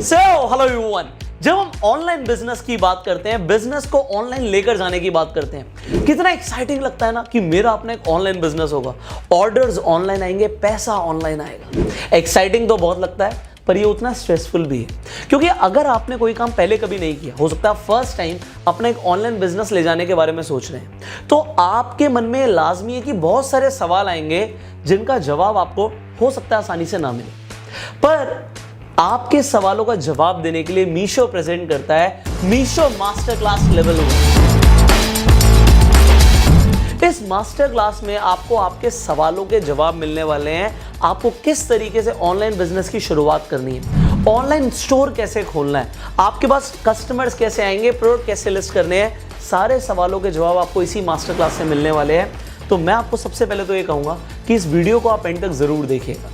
So hello everyone, जब हम online business की बात करते हैं, बिजनेस को ऑनलाइन लेकर जाने की बात करते हैं, कितना एक्साइटिंग लगता है ना कि मेरा अपना एक ऑनलाइन बिजनेस होगा, ऑर्डर्स ऑनलाइन आएंगे, पैसा ऑनलाइन आएगा। एक्साइटिंग तो बहुत लगता है, पर ये उतना स्ट्रेसफुल भी है, क्योंकि अगर आपने कोई काम पहले कभी नहीं किया, हो सकता है फर्स्ट टाइम अपना एक ऑनलाइन बिजनेस ले जाने के बारे में सोच रहे हैं, तो आपके मन में लाजमी है कि बहुत सारे सवाल आएंगे जिनका जवाब आपको हो सकता है आसानी से ना मिले। पर आपके सवालों का जवाब देने के लिए मीशो प्रेजेंट करता है मीशो मास्टर क्लास लेवल 1। इस मास्टर क्लास में आपको आपके सवालों के जवाब मिलने वाले हैं। आपको किस तरीके से ऑनलाइन बिजनेस की शुरुआत करनी है, ऑनलाइन स्टोर कैसे खोलना है, आपके पास कस्टमर्स कैसे आएंगे, प्रोडक्ट कैसे लिस्ट करने हैं, सारे सवालों के जवाब आपको इसी मास्टर क्लास से मिलने वाले हैं। तो मैं आपको सबसे पहले तो ये कहूँगा कि इस वीडियो को आप एंड तक ज़रूर देखिएगा,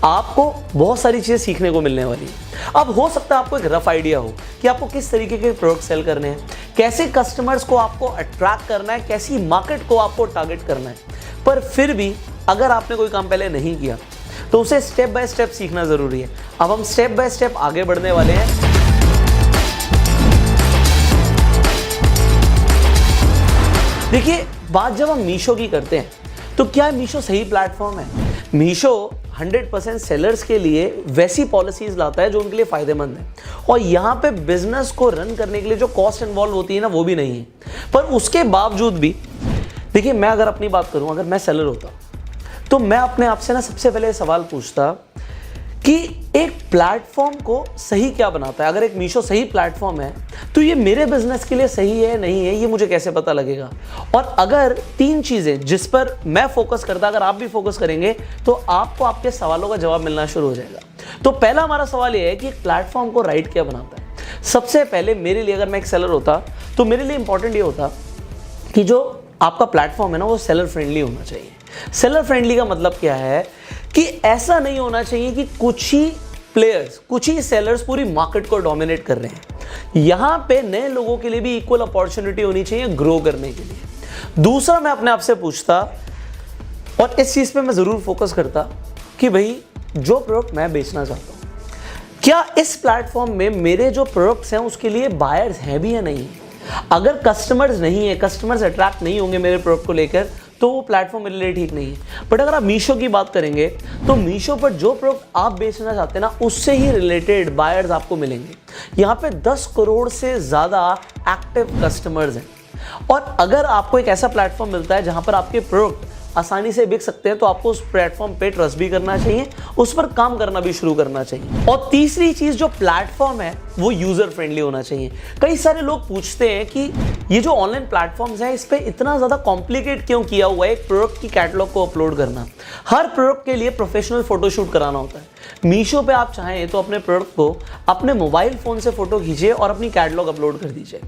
आपको बहुत सारी चीज़ें सीखने को मिलने वाली है। अब हो सकता है आपको एक रफ आइडिया हो कि आपको किस तरीके के प्रोडक्ट सेल करने हैं, कैसे कस्टमर्स को आपको अट्रैक्ट करना है, कैसी मार्केट को आपको टारगेट करना है। पर फिर भी अगर आपने कोई काम पहले नहीं किया तो उसे स्टेप बाय स्टेप सीखना ज़रूरी है। अब हम स्टेप बाय स्टेप आगे बढ़ने वाले हैं। देखिए, बात जब हम मीशो की करते हैं तो क्या मीशो सही प्लेटफॉर्म है? मीशो 100% सेलर्स के लिए वैसी पॉलिसीज लाता है जो उनके लिए फायदेमंद है, और यहाँ पे बिजनेस को रन करने के लिए जो कॉस्ट इन्वॉल्व होती है ना, वो भी नहीं है। पर उसके बावजूद भी देखिए, मैं अगर अपनी बात करूँ, अगर मैं सेलर होता तो मैं अपने आप से ना सबसे पहले सवाल पूछता कि एक प्लेटफॉर्म को सही क्या बनाता है। अगर एक मीशो सही प्लेटफॉर्म है तो ये मेरे बिजनेस के लिए सही है नहीं है, ये मुझे कैसे पता लगेगा। और अगर 3 चीज़ें जिस पर मैं फोकस करता, अगर आप भी फोकस करेंगे तो आपको आपके सवालों का जवाब मिलना शुरू हो जाएगा। तो पहला हमारा सवाल ये है कि एक प्लेटफॉर्म को राइट क्या बनाता है। सबसे पहले मेरे लिए, अगर मैं एक सेलर होता तो मेरे लिए इंपॉर्टेंट ये होता कि जो आपका प्लेटफॉर्म है ना, वो सेलर फ्रेंडली होना चाहिए। सेलर फ्रेंडली का मतलब क्या है कि ऐसा नहीं होना चाहिए कि कुछ ही प्लेयर्स, कुछ ही सेलर्स पूरी मार्केट को डोमिनेट कर रहे हैं। यहां पे नए लोगों के लिए भी इक्वल अपॉर्चुनिटी होनी चाहिए ग्रो करने के लिए। दूसरा, मैं अपने आप से पूछता, और इस चीज पे मैं जरूर फोकस करता कि भाई जो प्रोडक्ट मैं बेचना चाहता हूं, क्या इस प्लेटफॉर्म में मेरे जो प्रोडक्ट्स हैं उसके लिए बायर्स हैं भी या नहीं। अगर कस्टमर्स नहीं है, कस्टमर्स अट्रैक्ट नहीं होंगे मेरे प्रोडक्ट को लेकर, तो वो प्लेटफॉर्म मेरे लिए ठीक नहीं है। बट अगर आप मीशो की बात करेंगे तो मीशो पर जो प्रोडक्ट आप बेचना चाहते हैं ना, उससे ही रिलेटेड बायर्स आपको मिलेंगे। यहाँ पे 10 करोड़ से ज़्यादा एक्टिव कस्टमर्स हैं, और अगर आपको एक ऐसा प्लेटफॉर्म मिलता है जहाँ पर आपके प्रोडक्ट आसानी से बिक सकते हैं, तो आपको उस प्लेटफॉर्म पे ट्रस्ट भी करना चाहिए, उस पर काम करना भी शुरू करना चाहिए। और तीसरी चीज, जो प्लेटफॉर्म है वो यूजर फ्रेंडली होना चाहिए। कई सारे लोग पूछते हैं कि ये जो ऑनलाइन प्लेटफॉर्म्स हैं, इस पे इतना ज्यादा कॉम्प्लिकेट क्यों किया हुआ है एक प्रोडक्ट की कैटलॉग को अपलोड करना। हर प्रोडक्ट के लिए प्रोफेशनल फोटोशूट कराना होता है। मीशो पे आप चाहें तो अपने प्रोडक्ट को अपने मोबाइल फोन से फोटो खींचिए और अपनी कैटलॉग अपलोड कर दीजिए।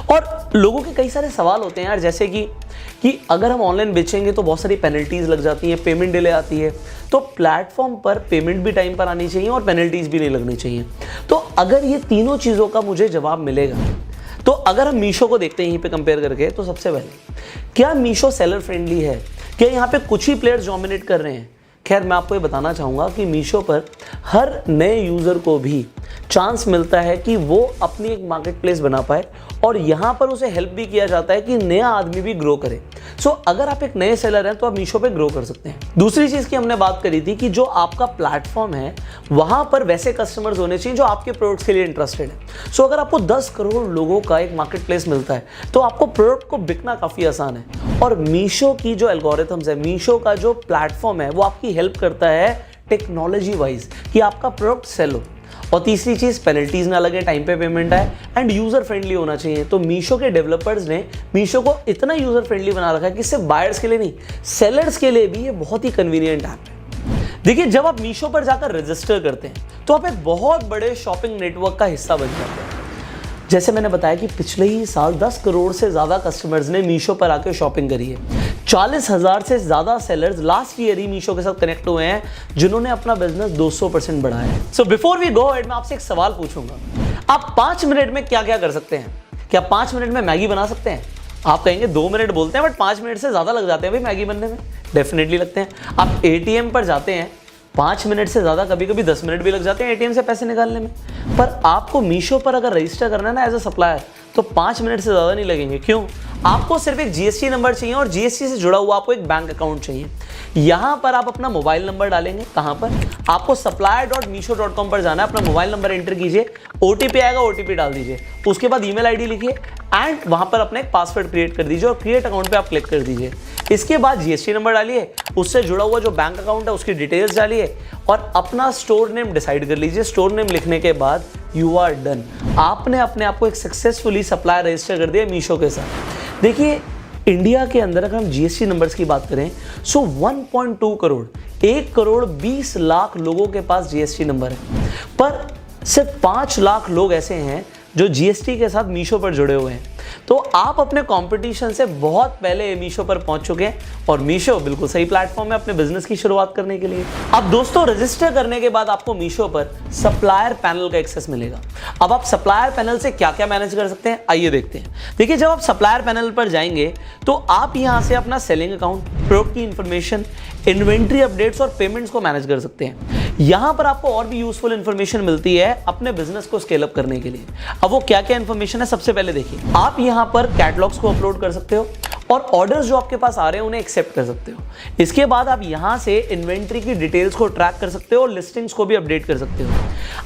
और लोगों के कई सारे सवाल होते हैं यार, जैसे कि अगर हम ऑनलाइन बेचेंगे तो बहुत सारी पेनल्टीज लग जाती हैं, पेमेंट डिले आती है। तो प्लेटफॉर्म पर पेमेंट भी टाइम पर आनी चाहिए और पेनल्टीज भी नहीं लगनी चाहिए। तो अगर ये तीनों चीज़ों का मुझे जवाब मिलेगा, तो अगर हम मीशो को देखते हैं यहीं पे कंपेयर करके, तो सबसे पहले, क्या मीशो सेलर फ्रेंडली है? क्या यहाँ पे कुछ ही प्लेयर्स डोमिनेट कर रहे हैं? खैर, मैं आपको ये बताना चाहूँगा कि मीशो पर हर नए यूज़र को भी चांस मिलता है कि वो अपनी एक मार्केट प्लेस बना पाए, और यहाँ पर उसे हेल्प भी किया जाता है कि नया आदमी भी ग्रो करे। सो अगर आप एक नए सेलर हैं तो आप मीशो पे ग्रो कर सकते हैं। दूसरी चीज़ की हमने बात करी थी कि जो आपका प्लेटफॉर्म है वहाँ पर वैसे कस्टमर्स होने चाहिए जो आपके प्रोडक्ट्स के लिए इंटरेस्टेड है। सो अगर आपको 10 करोड़ लोगों का एक मार्केट प्लेस मिलता है तो आपको प्रोडक्ट को बिकना काफ़ी आसान है। और मीशो की जो एल्गोरिथम्स है, मीशो का जो प्लेटफॉर्म है, वो आपकी हेल्प करता है टेक्नोलॉजी वाइज कि आपका प्रोडक्ट सेल हो। और तीसरी चीज़, पेनल्टीज ना लगे, टाइम पे पेमेंट आए, एंड यूज़र फ्रेंडली होना चाहिए। तो मीशो के डेवलपर्स ने मीशो को इतना यूज़र फ्रेंडली बना रखा है कि सिर्फ बायर्स के लिए नहीं, सेलर्स के लिए भी ये बहुत ही कन्वीनियंट ऐप है। देखिए, जब आप मीशो पर जाकर रजिस्टर करते हैं तो आप एक बहुत बड़े शॉपिंग नेटवर्क का हिस्सा बन जाते हैं। जैसे मैंने बताया कि पिछले ही साल 10 करोड़ से ज़्यादा कस्टमर्स ने मीशो पर आकर शॉपिंग करी है। 40,000 से ज़्यादा सेलर्स लास्ट ईयर ही मीशो के साथ कनेक्ट हुए हैं, जिन्होंने अपना बिजनेस 200% बढ़ाया है। So before we go ahead, मैं आपसे एक सवाल पूछूंगा, आप 5 मिनट में क्या क्या कर सकते हैं? क्या 5 मिनट में मैगी बना सकते हैं? आप कहेंगे 2 मिनट बोलते हैं, बट 5 मिनट से ज़्यादा लग जाते हैं भाई मैगी बनने में। डेफिनेटली लगते हैं। आप ATM पर जाते हैं 5 मिनट से ज़्यादा, कभी कभी 10 मिनट भी लग जाते हैं एटीएम से पैसे निकालने में। पर आपको मीशो पर अगर रजिस्टर करना है ना एज अ सप्लायर, तो 5 मिनट से ज़्यादा नहीं लगेंगे। क्यों? आपको सिर्फ एक जीएसटी नंबर चाहिए और जीएसटी से जुड़ा हुआ आपको एक बैंक अकाउंट चाहिए। यहाँ पर आप अपना मोबाइल नंबर डालेंगे। कहाँ पर? आपको supplier.meesho.com पर जाना है, अपना मोबाइल नंबर एंटर कीजिए, ओटीपी आएगा, ओटीपी डाल दीजिए, उसके बाद ईमेल आईडी लिखिए एंड वहाँ पर अपना एक पासवर्ड क्रिएट कर दीजिए और क्रिएट अकाउंट पे आप क्लिक कर दीजिए। इसके बाद जीएसटी नंबर डालिए, उससे जुड़ा हुआ जो बैंक अकाउंट है उसकी डिटेल्स डालिए और अपना स्टोर नेम डिसाइड कर लीजिए। स्टोर नेम लिखने के बाद यू आर डन। आपने अपने आप को एक सक्सेसफुली सप्लायर रजिस्टर कर दिया मीशो के साथ। देखिए, इंडिया के अंदर अगर हम जीएसटी नंबर्स की बात करें सो 1.2 करोड़, 1 करोड़ 20 लाख लोगों के पास जीएसटी नंबर है, पर सिर्फ 5 लाख लोग ऐसे हैं जो जीएसटी के साथ मीशो पर जुड़े हुए हैं। तो आप अपने कंपटीशन से बहुत पहले मीशो पर पहुंच चुके हैं और मीशो बिल्कुल सही प्लेटफॉर्म है अपने बिजनेस की शुरुआत करने के लिए। अब दोस्तों, रजिस्टर करने के बाद आपको मीशो पर सप्लायर पैनल का एक्सेस मिलेगा। अब आप सप्लायर पैनल से क्या क्या मैनेज कर सकते हैं, आइए देखते हैं। देखिए, जब आप सप्लायर पैनल पर जाएंगे तो आप यहां से अपना सेलिंग अकाउंट, प्रोडक्ट की इंफॉर्मेशन, इन्वेंट्री अपडेट्स और पेमेंट्स को मैनेज कर सकते हैं। यहां पर आपको और भी यूजफुल इंफॉर्मेशन मिलती है अपने बिजनेस को स्केल अप करने के लिए। अब वो क्या क्या इंफॉर्मेशन है, सबसे पहले देखिए, आप यहां पर कैटलॉग्स को अपलोड कर सकते हो और ऑर्डर्स जो आपके पास आ रहे हैं उन्हें एक्सेप्ट कर सकते हो। इसके बाद आप यहां से इन्वेंट्री की डिटेल्स को ट्रैक कर सकते हो और लिस्टिंग्स को भी अपडेट कर सकते हो।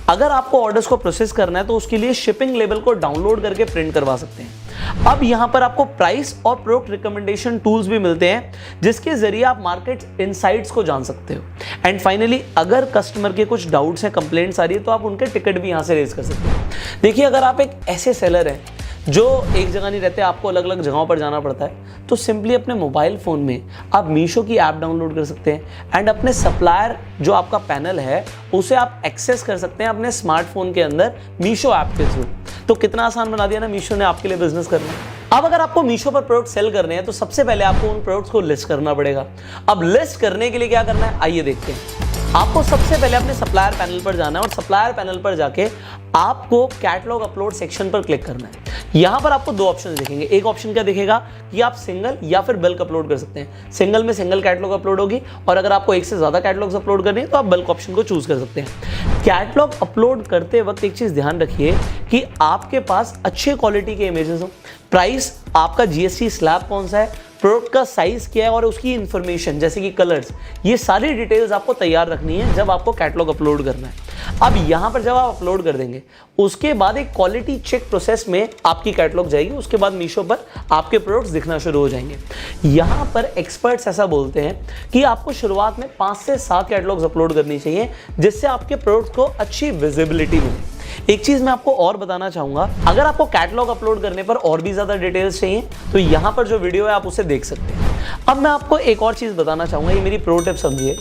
अगर आपको ऑर्डर्स को प्रोसेस करना है तो उसके लिए शिपिंग लेबल को डाउनलोड करके प्रिंट करवा सकते हैं। अब यहां पर आपको प्राइस और प्रोडक्ट रिकमेंडेशन टूल्स भी मिलते हैं जिसके जरिए आप मार्केट इनसाइट्स को जान सकते हो। एंड फाइनली, अगर कस्टमर के कुछ डाउट्स हैं, कंप्लेंट्स आ रही है, तो आप उनके टिकट भी यहां से रेज कर सकते हो। देखिए, अगर आप एक ऐसे सेलर हैं जो एक जगह नहीं रहते, आपको अलग अलग जगहों पर जाना पड़ता है, तो सिंपली अपने मोबाइल फ़ोन में आप मीशो की ऐप डाउनलोड कर सकते हैं एंड अपने सप्लायर जो आपका पैनल है उसे आप एक्सेस कर सकते हैं अपने स्मार्टफोन के अंदर मीशो ऐप के थ्रू। तो कितना आसान बना दिया ना मीशो ने आपके लिए बिजनेस करना। अब अगर आपको मीशो पर प्रोडक्ट सेल करने हैं तो सबसे पहले आपको उन प्रोडक्ट्स को लिस्ट करना पड़ेगा। अब लिस्ट करने के लिए क्या करना है, आइए देखते हैं। आपको सबसे पहले अपने सप्लायर पैनल पर जाना है और सप्लायर पैनल पर जाके आपको कैटलॉग अपलोड सेक्शन पर क्लिक करना है। यहां पर आपको दो ऑप्शन दिखेंगे। एक ऑप्शन क्या दिखेगा कि आप सिंगल या फिर बल्क अपलोड कर सकते हैं। सिंगल में सिंगल कैटलॉग अपलोड होगी और अगर आपको एक से ज्यादा कैटलॉग्स अपलोड करने हैं तो आप बल्क ऑप्शन को चूज कर सकते हैं। कैटलॉग अपलोड करते वक्त एक चीज ध्यान रखिए कि आपके पास अच्छे क्वालिटी के इमेजेस हो, प्राइस, आपका जीएसटी स्लैब कौन सा है, प्रोडक्ट का साइज क्या है और उसकी इंफॉर्मेशन जैसे कि कलर्स, ये सारी डिटेल्स आपको तैयार रखनी है जब आपको कैटलॉग अपलोड करना है। अब यहां पर जब आप अपलोड कर देंगे उसके बाद एक क्वालिटी चेक प्रोसेस में आपकी कैटलॉग जाएगी। उसके बाद मीशो पर आपके प्रोडक्ट्स दिखना शुरू हो जाएंगे। यहां पर एक्सपर्ट्स ऐसा बोलते हैं कि आपको शुरुआत में 5 से 7 कैटलॉग्स अपलोड करनी चाहिए जिससे आपके प्रोडक्ट्स को अच्छी विजिबिलिटी मिले। एक चीज मैं आपको और बताना चाहूंगा, अगर आपको कैटलॉग अपलोड करने पर और भी ज्यादा डिटेल्स चाहिए तो यहां पर जो वीडियो है आप उसे देख सकते हैं। अब मैं आपको एक और चीज बताना चाहूंगा, ये मेरी प्रो टिप समझिए।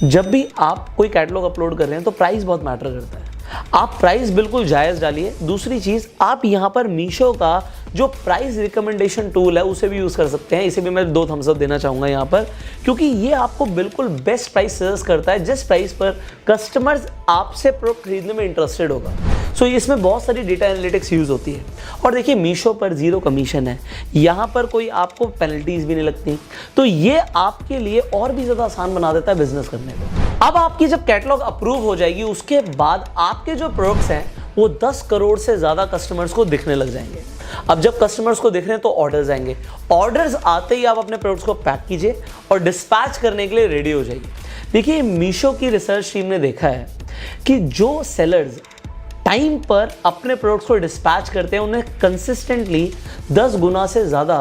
जब भी आप कोई कैटलॉग अपलोड कर रहे हैं तो प्राइस बहुत मैटर करता है। आप प्राइस बिल्कुल जायज़ डालिए। दूसरी चीज़, आप यहाँ पर मीशो का जो प्राइस रिकमेंडेशन टूल है उसे भी यूज़ कर सकते हैं। इसे भी मैं 2 थम्स अप देना चाहूँगा यहाँ पर, क्योंकि ये आपको बिल्कुल बेस्ट प्राइस सजेस्ट करता है जिस प्राइस पर कस्टमर्स आपसे प्रोडक्ट खरीदने में इंटरेस्टेड होगा। सो इसमें बहुत सारी डेटा एनालिटिक्स यूज़ होती है। और देखिए, मीशो पर 0 कमीशन है, यहाँ पर कोई आपको पेनल्टीज भी नहीं लगती, तो ये आपके लिए और भी ज़्यादा आसान बना देता है बिजनेस करने को। अब आपकी जब कैटलॉग अप्रूव हो जाएगी उसके बाद आपके जो प्रोडक्ट्स हैं वो 10 करोड़ से ज़्यादा कस्टमर्स को दिखने लग जाएंगे। अब जब कस्टमर्स को दिख रहे हैं तो ऑर्डर्स आएंगे। ऑर्डर्स आते ही आप अपने प्रोडक्ट्स को पैक कीजिए और डिस्पैच करने के लिए रेडी हो जाइए। देखिए, मीशो की रिसर्च टीम ने देखा है कि जो सेलर्स टाइम पर अपने प्रोडक्ट्स को डिस्पैच करते हैं उन्हें कंसिस्टेंटली 10 गुना से ज़्यादा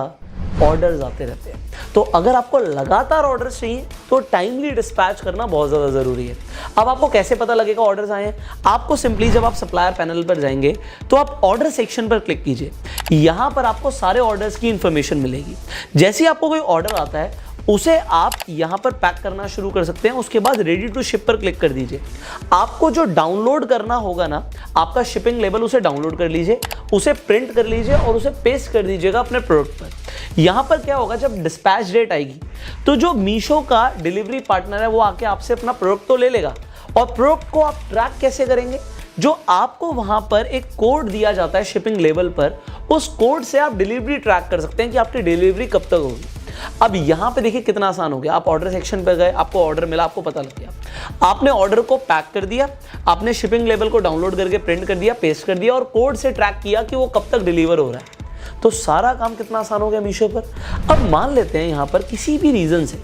ऑर्डर्स आते रहते हैं। तो अगर आपको लगातार ऑर्डर्स चाहिए तो टाइमली डिस्पैच करना बहुत ज़्यादा ज़रूरी है। अब आपको कैसे पता लगेगा ऑर्डर्स आए हैं? आपको सिंपली जब आप सप्लायर पैनल पर जाएंगे तो आप ऑर्डर सेक्शन पर क्लिक कीजिए। यहाँ पर आपको सारे ऑर्डर्स की इंफॉर्मेशन मिलेगी। जैसे ही आपको कोई ऑर्डर आता है उसे आप यहाँ पर पैक करना शुरू कर सकते हैं। उसके बाद रेडी टू शिप पर क्लिक कर दीजिए। आपको जो डाउनलोड करना होगा ना, आपका शिपिंग लेबल, उसे डाउनलोड कर लीजिए, उसे प्रिंट कर लीजिए और उसे पेस्ट कर दीजिएगा अपने प्रोडक्ट पर। यहाँ पर क्या होगा, जब डिस्पैच डेट आएगी तो जो मीशो का डिलीवरी पार्टनर है वो आके आपसे अपना प्रोडक्ट तो ले लेगा। और प्रोडक्ट को आप ट्रैक कैसे करेंगे? जो आपको वहां पर एक कोड दिया जाता है शिपिंग लेबल पर, उस कोड से आप डिलीवरी ट्रैक कर सकते हैं कि आपकी डिलीवरी कब तक होगी। अब यहाँ पे देखिए कितना आसान हो गया। आप ऑर्डर सेक्शन पे गए, आपको ऑर्डर मिला, आपको पता लग गया, आपने ऑर्डर को पैक कर दिया, आपने शिपिंग लेबल को डाउनलोड करके प्रिंट कर दिया, पेस्ट कर दिया और कोड से ट्रैक किया कि वो कब तक डिलीवर हो रहा है। तो सारा काम कितना आसान हो गया मीशो पर। अब मान लेते हैं यहाँ पर किसी भी रीजन से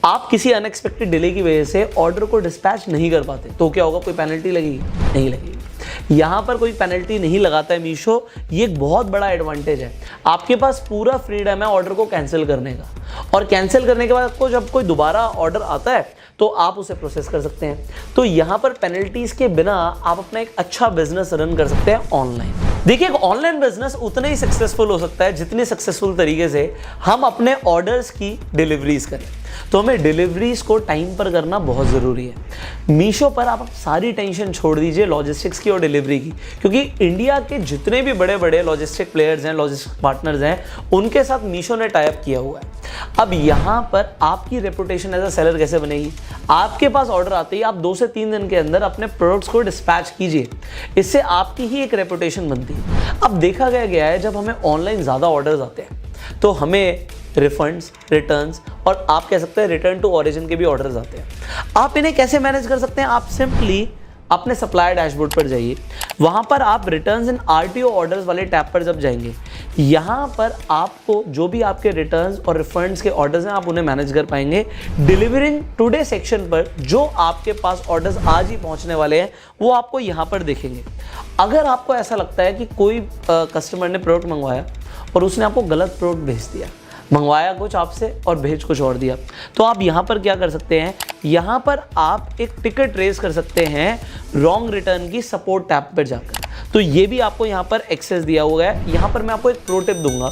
आप किसी अनएक्सपेक्टेड डिले की वजह से ऑर्डर को डिस्पैच नहीं कर पाते, तो क्या होगा? कोई पेनल्टी लगेगी? नहीं लगेगी। यहाँ पर कोई पेनल्टी नहीं लगाता है मीशो। ये एक बहुत बड़ा एडवांटेज है। आपके पास पूरा फ्रीडम है ऑर्डर को कैंसिल करने का, और कैंसिल करने के बाद आपको जब कोई दोबारा ऑर्डर आता है तो आप उसे प्रोसेस कर सकते हैं। तो यहाँ पर पेनल्टीज के बिना आप अपना एक अच्छा बिजनेस रन कर सकते हैं ऑनलाइन। देखिए, एक ऑनलाइन बिजनेस उतना ही सक्सेसफुल हो सकता है जितने सक्सेसफुल तरीके से हम अपने ऑर्डर्स की डिलीवरीज करें। तो हमें डिलीवरीज को टाइम पर करना बहुत ज़रूरी है। मीशो पर आप सारी टेंशन छोड़ दीजिए लॉजिस्टिक्स की और डिलीवरी की, क्योंकि इंडिया के जितने भी बड़े बड़े लॉजिस्टिक प्लेयर्स हैं, लॉजिस्टिक पार्टनर्स हैं, उनके साथ मीशो ने टाई अप किया हुआ है। अब यहाँ पर आपकी रेपुटेशन एज अ सेलर कैसे बनेगी? आपके पास ऑर्डर आते ही आप 2 से 3 दिन के अंदर अपने प्रोडक्ट्स को डिस्पैच कीजिए, इससे आपकी ही एक रेपुटेशन बनती है। अब देखा गया है जब हमें ऑनलाइन ज़्यादा ऑर्डर्स आते हैं तो हमें रिफंड्स, रिटर्न्स और आप कह सकते हैं रिटर्न टू ओरिजिन के भी ऑर्डर्स आते हैं। आप इन्हें कैसे मैनेज कर सकते हैं? आप सिंपली अपने सप्लायर डैशबोर्ड पर जाइए, वहाँ पर आप रिटर्न्स एंड आरटीओ ऑर्डर्स वाले टैब पर जब जाएंगे, यहाँ पर आपको जो भी आपके रिटर्न्स और रिफंड्स के ऑर्डर्स हैं आप उन्हें मैनेज कर पाएंगे। डिलीवरिंग टुडे सेक्शन पर जो आपके पास ऑर्डर्स आज ही पहुँचने वाले हैं वो आपको यहाँ पर दिखेंगे। अगर आपको ऐसा लगता है कि कोई कस्टमर ने प्रोडक्ट मंगवाया और उसने आपको गलत प्रोडक्ट भेज दिया, मंगवाया कुछ आपसे और भेज कुछ और दिया, तो आप यहाँ पर क्या कर सकते हैं? यहाँ पर आप एक टिकट रेज कर सकते हैं रॉन्ग रिटर्न की सपोर्ट टैब पर जाकर। तो ये भी आपको यहाँ पर एक्सेस दिया हुआ है। यहाँ पर मैं आपको एक प्रो टिप दूंगा,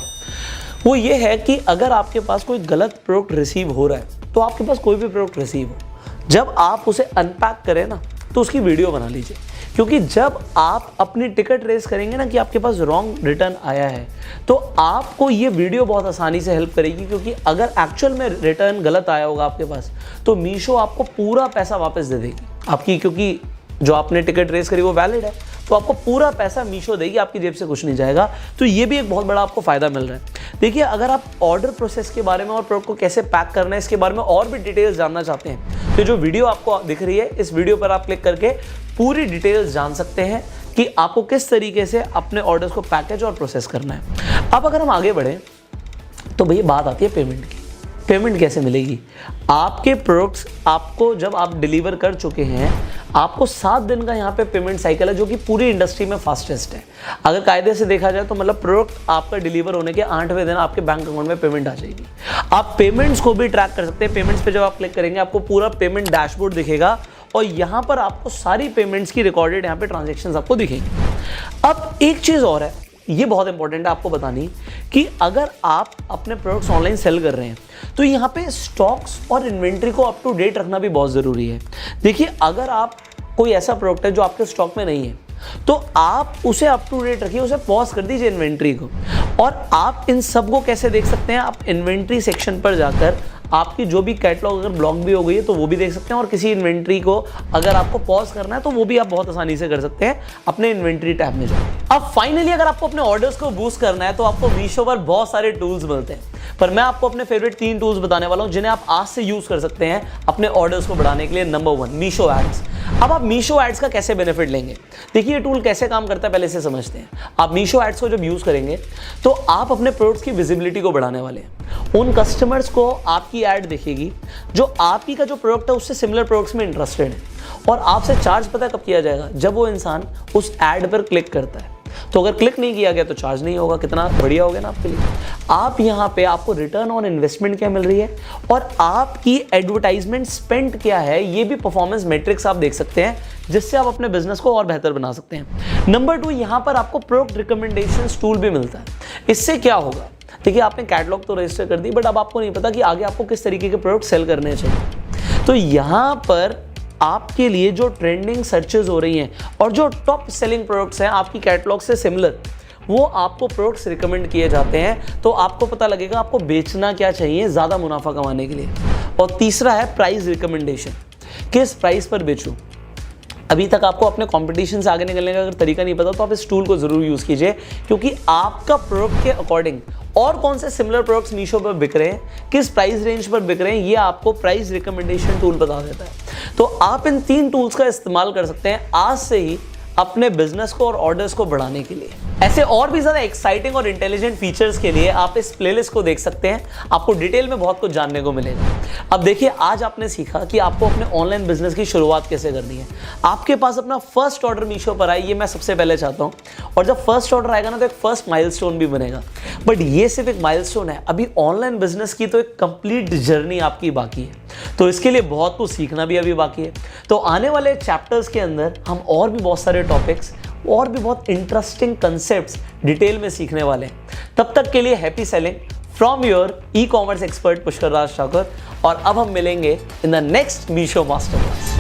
वो ये है कि अगर आपके पास कोई गलत प्रोडक्ट रिसीव हो रहा है, तो आपके पास कोई भी प्रोडक्ट रिसीव हो, जब आप उसे अनपैक करें ना तो उसकी वीडियो बना लीजिए, क्योंकि जब आप अपनी टिकट रेस करेंगे ना कि आपके पास रॉन्ग रिटर्न आया है, तो आपको ये वीडियो बहुत आसानी से हेल्प करेगी। क्योंकि अगर एक्चुअल में रिटर्न गलत आया होगा आपके पास, तो मीशो आपको पूरा पैसा वापस दे देगी आपकी, क्योंकि जो आपने टिकट रेस करी वो वैलिड है, तो आपको पूरा पैसा मीशो देगी, आपकी जेब से कुछ नहीं जाएगा। तो ये भी एक बहुत बड़ा आपको फायदा मिल रहा है। देखिए, अगर आप ऑर्डर प्रोसेस के बारे में और प्रोडक्ट को कैसे पैक करना है इसके बारे में और भी डिटेल्स जानना चाहते हैं, तो जो वीडियो आपको दिख रही है इस वीडियो पर आप क्लिक करके पूरी डिटेल्स जान सकते हैं कि आपको किस तरीके से अपने ऑर्डर्स को पैकेज और प्रोसेस करना है। अब अगर हम आगे बढ़ें तो भैया बात आती है पेमेंट की। पेमेंट कैसे मिलेगी? आपके प्रोडक्ट्स आपको जब आप डिलीवर कर चुके हैं, आपको 7 दिन का यहाँ पे पेमेंट साइकिल है, जो कि पूरी इंडस्ट्री में फास्टेस्ट है। अगर कायदे से देखा जाए तो मतलब प्रोडक्ट आपका डिलीवर होने के 8वें दिन आपके बैंक अकाउंट में पेमेंट आ जाएगी। आप पेमेंट्स को भी ट्रैक कर सकते हैं। पेमेंट्स पे जब आप क्लिक करेंगे आपको पूरा पेमेंट डैशबोर्ड दिखेगा और यहाँ पर आपको सारी पेमेंट्स की रिकॉर्डेड यहाँ पे ट्रांजेक्शन्स आपको दिखेंगी। अब एक चीज़ और है, ये बहुत इंपॉर्टेंट है आपको बतानी, कि अगर आप अपने प्रोडक्ट्स ऑनलाइन सेल कर रहे हैं तो यहाँ पे स्टॉक्स और इन्वेंट्री को अप टू डेट रखना भी बहुत ज़रूरी है। देखिए, अगर आप कोई ऐसा प्रोडक्ट है जो आपके स्टॉक में नहीं है तो आप उसे अप टू डेट रखिए, उसे पॉज कर दीजिए इन्वेंट्री को। और आप इन सब को कैसे देख सकते हैं? आप इन्वेंट्री सेक्शन पर जाकर आपकी जो भी कैटलॉग अगर ब्लॉक भी हो गई है तो वो भी देख सकते हैं, और किसी इन्वेंट्री को अगर आपको पॉज करना है तो वो भी आप बहुत आसानी से कर सकते हैं अपने इन्वेंट्री टैब में जाकर। अब फाइनली अगर आपको अपने ऑर्डर्स को बूस्ट करना है तो आपको मीशो पर बहुत सारे टूल्स मिलते हैं, पर मैं आपको अपने फेवरेट 3 टूल्स बताने वाला हूं जिन्हें आप आज से यूज कर सकते हैं अपने ऑर्डर्स को बढ़ाने के लिए। Number 1, Meesho ads. अब आप मीशो एड्स का कैसे बेनिफिट लेंगे? देखिए, ये टूल कैसे काम करता है पहले से समझते हैं। आप मीशो एड्स को जब यूज करेंगे तो आप अपने प्रोडक्ट्स की विजिबिलिटी को बढ़ाने वाले हैं। उन कस्टमर्स को आपकी एड दिखेगी जो आपकी का जो प्रोडक्ट है उससे सिमिलर प्रोडक्ट्स में इंटरेस्टेड है, और आपसे चार्ज पता कब किया जाएगा? जब वो इंसान उस एड पर क्लिक करता है। तो अगर क्लिक नहीं किया गया तो चार्ज नहीं होगा। कितना बढ़िया हो गया ना आपके लिए। आप यहाँ पे आपको रिटर्न ऑन इन्वेस्टमेंट क्या मिल रही है और आपकी एडवर्टाइजमेंट स्पेंड क्या है, ये भी परफॉर्मेंस मैट्रिक्स आप देख सकते हैं, जिससे आप अपने बिजनेस को और बेहतर बना सकते हैं। नंबर 2, यहाँ पर आपको प्रोडक्ट रिकमेंडेशंस टूल भी मिलता है। इससे क्या होगा? देखिए, आपने कैटलॉग तो रजिस्टर कर दी, बट अब आपको नहीं पता कि आगे आपको किस तरीके के प्रोडक्ट सेल करने चाहिए। तो यहाँ पर आपके लिए जो ट्रेंडिंग सर्चेज हो रही हैं और जो टॉप सेलिंग प्रोडक्ट्स हैं आपकी कैटलॉग से सिमिलर, वो आपको प्रोडक्ट्स रिकमेंड किए जाते हैं। तो आपको पता लगेगा आपको बेचना क्या चाहिए ज़्यादा मुनाफा कमाने के लिए। और तीसरा है प्राइस रिकमेंडेशन, किस प्राइस पर बेचूं। अभी तक आपको अपने कंपटीशन से आगे निकलने का अगर तरीका नहीं पता तो आप इस टूल को ज़रूर यूज़ कीजिए, क्योंकि आपका प्रोडक्ट के अकॉर्डिंग और कौन से सिमिलर प्रोडक्ट्स मीशो पर बिक रहे हैं, किस प्राइस रेंज पर बिक रहे हैं, ये आपको प्राइस रिकमेंडेशन टूल बता देता है। तो आप इन 3 टूल्स का इस्तेमाल कर सकते हैं आज से ही अपने बिजनेस को और ऑर्डर्स को बढ़ाने के लिए। ऐसे और भी ज़्यादा एक्साइटिंग और इंटेलिजेंट फीचर्स के लिए आप इस प्लेलिस्ट को देख सकते हैं, आपको डिटेल में बहुत कुछ जानने को मिलेगा। अब देखिए, आज आपने सीखा कि आपको अपने ऑनलाइन बिजनेस की शुरुआत कैसे करनी है। आपके पास अपना फर्स्ट ऑर्डर मीशो पर आए, ये मैं सबसे पहले चाहता हूँ, और जब फर्स्ट ऑर्डर आएगा ना तो एक फर्स्ट माइलस्टोन भी बनेगा। बट ये सिर्फ एक माइलस्टोन है, अभी ऑनलाइन बिजनेस की तो एक कंप्लीट जर्नी आपकी बाकी है, तो इसके लिए बहुत कुछ सीखना भी अभी बाकी है। तो आने वाले चैप्टर्स के अंदर हम और भी बहुत सारे टॉपिक्स और भी बहुत इंटरेस्टिंग कंसेप्ट्स डिटेल में सीखने वाले हैं। तब तक के लिए happy selling from your e commerce expert Pushkar Raj Thakur, और अब हम मिलेंगे in the next Meesho master class.